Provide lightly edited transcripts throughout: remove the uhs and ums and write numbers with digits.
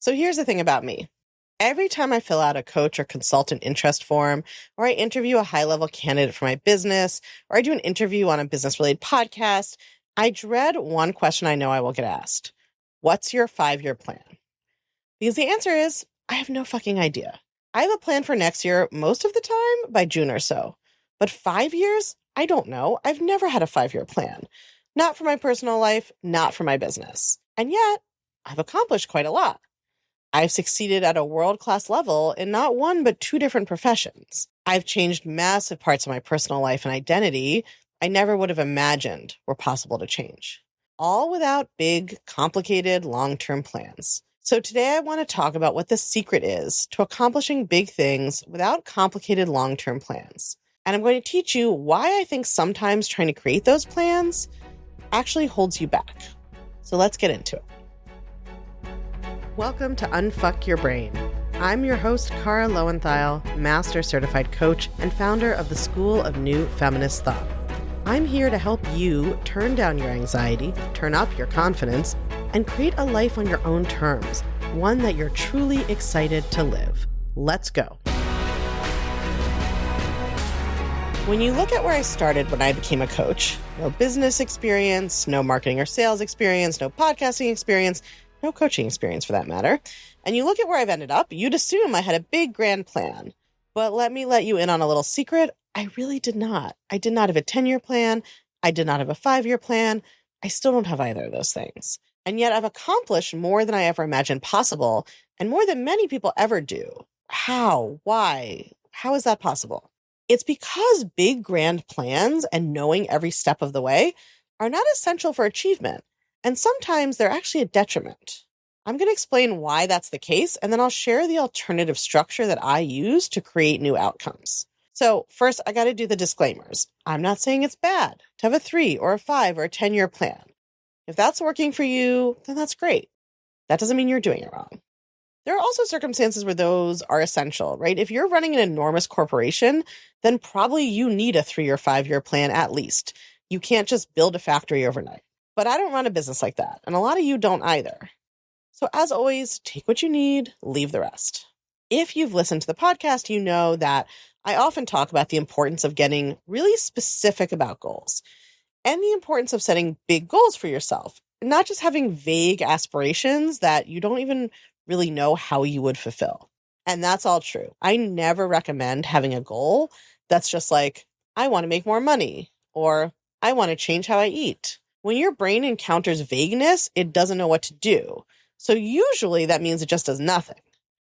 So here's the thing about me. Every time I fill out a coach or consultant interest form, or I interview a high-level candidate for my business, or I do an interview on a business-related podcast, I dread one question I know I will get asked. What's your 5-year plan? Because the answer is, I have no fucking idea. I have a plan for next year most of the time by June or so. But 5 years? I don't know. I've never had a 5-year plan. Not for my personal life, not for my business. And yet, I've accomplished quite a lot. I've succeeded at a world-class level in not one but 2 different professions. I've changed massive parts of my personal life and identity I never would have imagined were possible to change. All without big, complicated, long-term plans. So today I want to talk about what the secret is to accomplishing big things without complicated long-term plans. And I'm going to teach you why I think sometimes trying to create those plans actually holds you back. So let's get into it. Welcome to Unfuck Your Brain. I'm your host, Cara Loewentheil, Master Certified Coach and founder of the School of New Feminist Thought. I'm here to help you turn down your anxiety, turn up your confidence, and create a life on your own terms, one that you're truly excited to live. Let's go. When you look at where I started when I became a coach, no business experience, no marketing or sales experience, no podcasting experience, no coaching experience for that matter, and you look at where I've ended up, you'd assume I had a big grand plan. But let me let you in on a little secret. I really did not. I did not have a 10-year plan. I did not have a 5-year plan. I still don't have either of those things. And yet I've accomplished more than I ever imagined possible, and more than many people ever do. How? Why? How is that possible? It's because big grand plans and knowing every step of the way are not essential for achievement. And sometimes they're actually a detriment. I'm going to explain why that's the case, and then I'll share the alternative structure that I use to create new outcomes. So first, I got to do the disclaimers. I'm not saying it's bad to have a 3 or a 5 or a 10-year plan. If that's working for you, then that's great. That doesn't mean you're doing it wrong. There are also circumstances where those are essential, right? If you're running an enormous corporation, then probably you need a 3 or 5-year plan at least. You can't just build a factory overnight. But I don't run a business like that, and a lot of you don't either. So as always, take what you need, leave the rest. If you've listened to the podcast, you know that I often talk about the importance of getting really specific about goals and the importance of setting big goals for yourself, not just having vague aspirations that you don't even really know how you would fulfill. And that's all true. I never recommend having a goal that's just like, I want to make more money, or I want to change how I eat. When your brain encounters vagueness, it doesn't know what to do. So usually that means it just does nothing.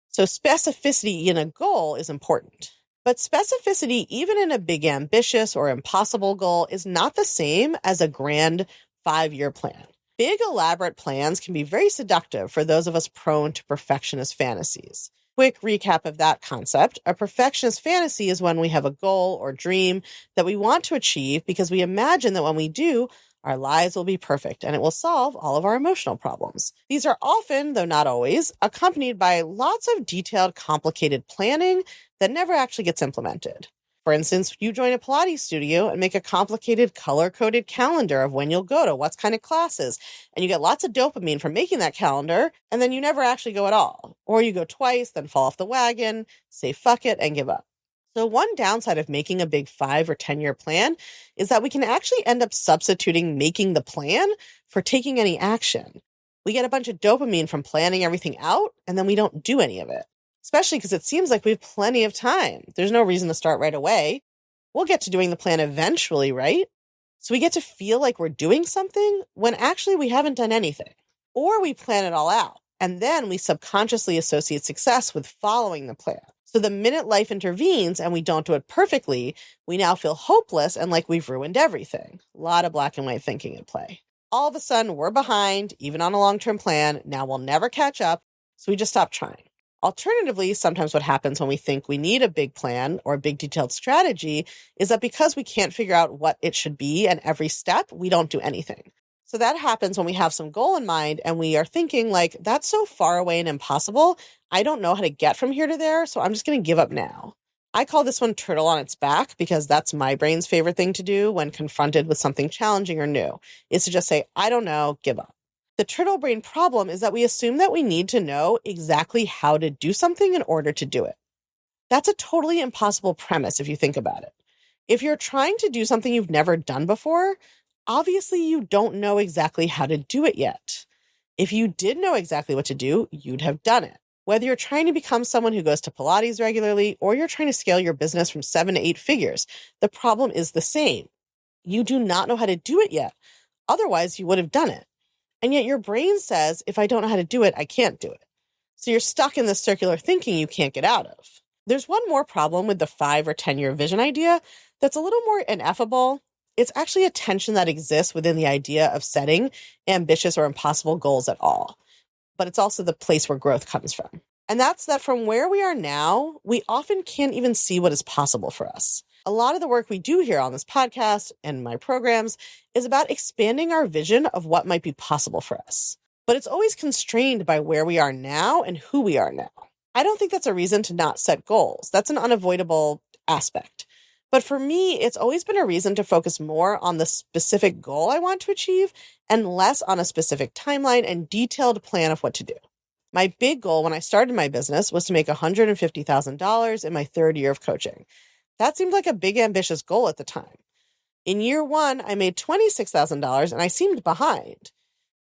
So specificity in a goal is important. But specificity, even in a big, ambitious, or impossible goal, is not the same as a grand 5-year plan. Big, elaborate plans can be very seductive for those of us prone to perfectionist fantasies. Quick recap of that concept. A perfectionist fantasy is when we have a goal or dream that we want to achieve because we imagine that when we do, our lives will be perfect and it will solve all of our emotional problems. These are often, though not always, accompanied by lots of detailed, complicated planning that never actually gets implemented. For instance, you join a Pilates studio and make a complicated color-coded calendar of when you'll go to what kind of classes, and you get lots of dopamine from making that calendar, and then you never actually go at all. Or you go twice, then fall off the wagon, say fuck it, and give up. So one downside of making a big 5 or 10-year plan is that we can actually end up substituting making the plan for taking any action. We get a bunch of dopamine from planning everything out, and then we don't do any of it. Especially because it seems like we have plenty of time. There's no reason to start right away. We'll get to doing the plan eventually, right? So we get to feel like we're doing something when actually we haven't done anything. Or we plan it all out, and then we subconsciously associate success with following the plan. So the minute life intervenes and we don't do it perfectly, we now feel hopeless and like we've ruined everything. A lot of black and white thinking at play. All of a sudden, we're behind, even on a long-term plan. Now we'll never catch up, so we just stop trying. Alternatively, sometimes what happens when we think we need a big plan or a big detailed strategy is that because we can't figure out what it should be and every step, we don't do anything. So that happens when we have some goal in mind and we are thinking like, that's so far away and impossible. I don't know how to get from here to there, so I'm just going to give up now. I call this one turtle on its back because that's my brain's favorite thing to do when confronted with something challenging or new, is to just say, I don't know, give up. The turtle brain problem is that we assume that we need to know exactly how to do something in order to do it. That's a totally impossible premise if you think about it. If you're trying to do something you've never done before, obviously you don't know exactly how to do it yet. If you did know exactly what to do, you'd have done it. Whether you're trying to become someone who goes to Pilates regularly or you're trying to scale your business from 7 to 8 figures, the problem is the same. You do not know how to do it yet. Otherwise, you would have done it. And yet your brain says, if I don't know how to do it, I can't do it. So you're stuck in this circular thinking you can't get out of. There's one more problem with the 5 or 10-year vision idea that's a little more ineffable. It's actually a tension that exists within the idea of setting ambitious or impossible goals at all. But it's also the place where growth comes from. And that's that from where we are now, we often can't even see what is possible for us. A lot of the work we do here on this podcast and my programs is about expanding our vision of what might be possible for us. But it's always constrained by where we are now and who we are now. I don't think that's a reason to not set goals. That's an unavoidable aspect. But for me, it's always been a reason to focus more on the specific goal I want to achieve and less on a specific timeline and detailed plan of what to do. My big goal when I started my business was to make $150,000 in my 3rd year of coaching. That seemed like a big, ambitious goal at the time. In year 1, I made $26,000 and I seemed behind.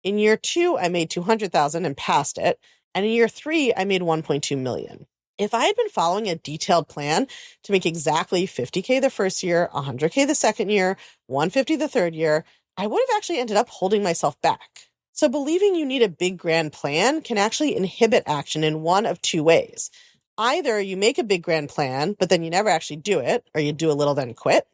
In year 2, I made $200,000 and passed it. And in year 3, I made $1.2 million. If I had been following a detailed plan to make exactly $50K the first year, $100K the second year, $150 the third year, I would have actually ended up holding myself back. So believing you need a big grand plan can actually inhibit action in one of 2 ways. Either you make a big grand plan, but then you never actually do it, or you do a little then quit.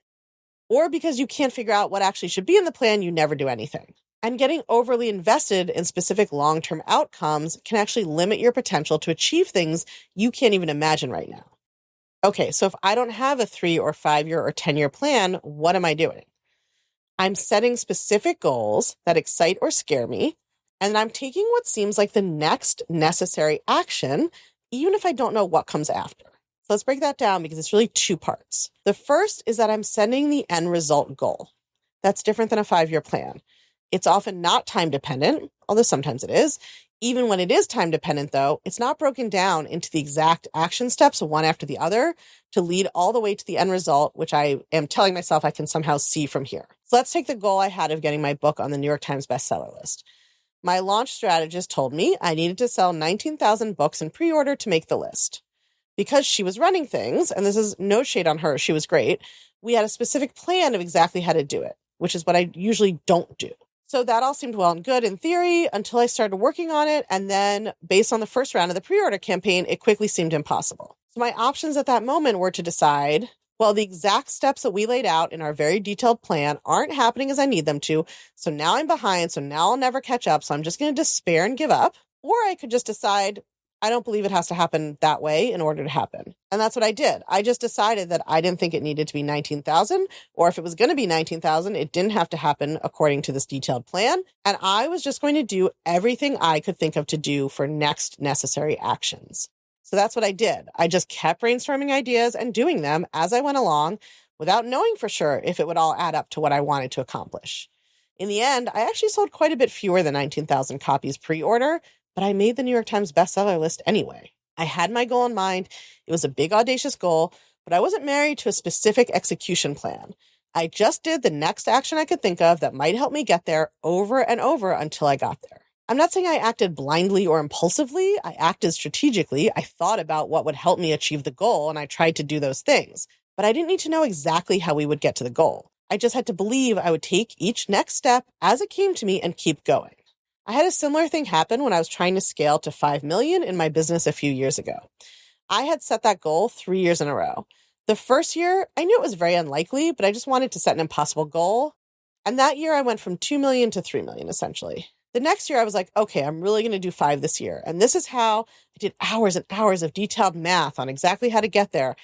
Or because you can't figure out what actually should be in the plan, you never do anything. And getting overly invested in specific long-term outcomes can actually limit your potential to achieve things you can't even imagine right now. Okay, so if I don't have a 3 or 5 year or 10-year plan, what am I doing? I'm setting specific goals that excite or scare me, and I'm taking what seems like the next necessary action, even if I don't know what comes after. So let's break that down because it's really 2 parts. The first is that I'm setting the end result goal. That's different than a 5-year plan. It's often not time dependent, although sometimes it is. Even when it is time dependent, though, it's not broken down into the exact action steps one after the other to lead all the way to the end result, which I am telling myself I can somehow see from here. So let's take the goal I had of getting my book on the New York Times bestseller list. My launch strategist told me I needed to sell 19,000 books in pre-order to make the list. Because she was running things, and this is no shade on her, she was great, we had a specific plan of exactly how to do it, which is what I usually don't do. So that all seemed well and good in theory until I started working on it. And then based on the first round of the pre-order campaign, it quickly seemed impossible. So my options at that moment were to decide, well, the exact steps that we laid out in our very detailed plan aren't happening as I need them to. So now I'm behind. So now I'll never catch up. So I'm just going to despair and give up. Or I could just decide, I don't believe it has to happen that way in order to happen. And that's what I did. I just decided that I didn't think it needed to be 19,000, or if it was going to be 19,000, it didn't have to happen according to this detailed plan. And I was just going to do everything I could think of to do for next necessary actions. So that's what I did. I just kept brainstorming ideas and doing them as I went along without knowing for sure if it would all add up to what I wanted to accomplish. In the end, I actually sold quite a bit fewer than 19,000 copies pre-order, but I made the New York Times bestseller list anyway. I had my goal in mind. It was a big, audacious goal, but I wasn't married to a specific execution plan. I just did the next action I could think of that might help me get there over and over until I got there. I'm not saying I acted blindly or impulsively. I acted strategically. I thought about what would help me achieve the goal, and I tried to do those things. But I didn't need to know exactly how we would get to the goal. I just had to believe I would take each next step as it came to me and keep going. I had a similar thing happen when I was trying to scale to 5 million in my business a few years ago. I had set that goal 3 years in a row. The first year, I knew it was very unlikely, but I just wanted to set an impossible goal. And that year I went from 2 million to 3 million, essentially. The next year I was like, okay, I'm really going to do 5 this year. And this is how I did hours and hours of detailed math on exactly how to get there.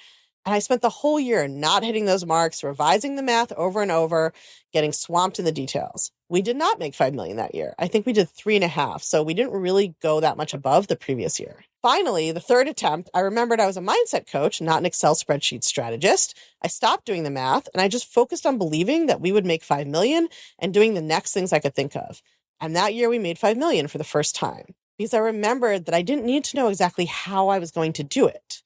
And I spent the whole year not hitting those marks, revising the math over and over, getting swamped in the details. We did not make 5 million that year. I think we did 3.5. So we didn't really go that much above the previous year. Finally, the third attempt, I remembered I was a mindset coach, not an Excel spreadsheet strategist. I stopped doing the math and I just focused on believing that we would make 5 million and doing the next things I could think of. And that year we made 5 million for the first time because I remembered that I didn't need to know exactly how I was going to do it.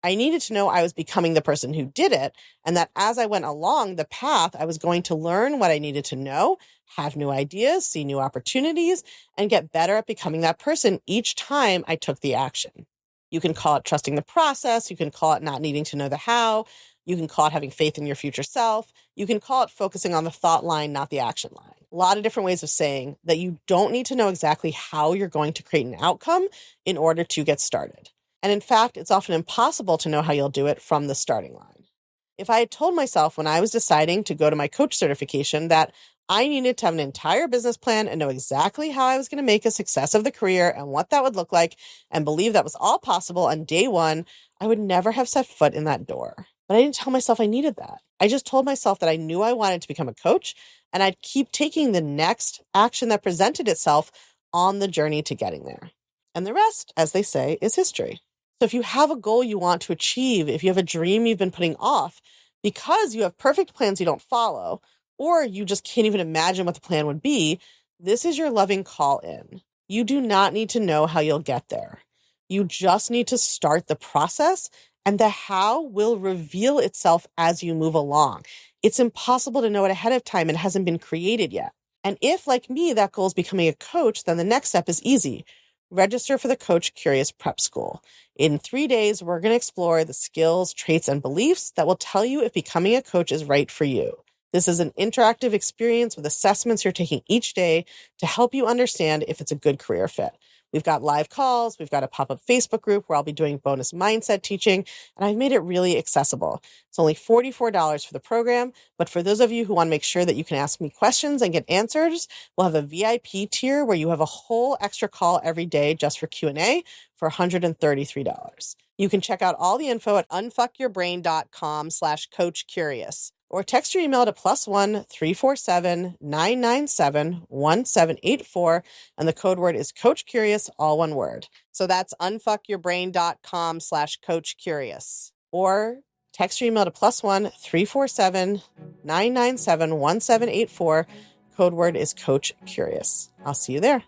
I needed to know I was becoming the person who did it, and that as I went along the path, I was going to learn what I needed to know, have new ideas, see new opportunities, and get better at becoming that person each time I took the action. You can call it trusting the process. You can call it not needing to know the how. You can call it having faith in your future self. You can call it focusing on the thought line, not the action line. A lot of different ways of saying that you don't need to know exactly how you're going to create an outcome in order to get started. And in fact, it's often impossible to know how you'll do it from the starting line. If I had told myself when I was deciding to go to my coach certification that I needed to have an entire business plan and know exactly how I was going to make a success of the career and what that would look like, and believe that was all possible on day one, I would never have set foot in that door. But I didn't tell myself I needed that. I just told myself that I knew I wanted to become a coach, and I'd keep taking the next action that presented itself on the journey to getting there. And the rest, as they say, is history. So if you have a goal you want to achieve, if you have a dream you've been putting off because you have perfect plans you don't follow, or you just can't even imagine what the plan would be, this is your loving call in. You do not need to know how you'll get there. You just need to start the process, and the how will reveal itself as you move along. It's impossible to know it ahead of time and hasn't been created yet. And if, like me, that goal is becoming a coach, then the next step is easy. Register for the Coach Curious Prep School. In 3 days, we're going to explore the skills, traits, and beliefs that will tell you if becoming a coach is right for you. This is an interactive experience with assessments you're taking each day to help you understand if it's a good career fit. We've got live calls. We've got a pop-up Facebook group where I'll be doing bonus mindset teaching, and I've made it really accessible. It's only $44 for the program, but for those of you who want to make sure that you can ask me questions and get answers, we'll have a VIP tier where you have a whole extra call every day just for Q&A for $133. You can check out all the info at unfuckyourbrain.com/coachcurious. Or text your email to +1 347 997 1784, and the code word is Coach Curious, all one word. So that's unfuckyourbrain.com/coachcurious. Or text your email to +1 347 997 1784. Code word is Coach Curious. I'll see you there.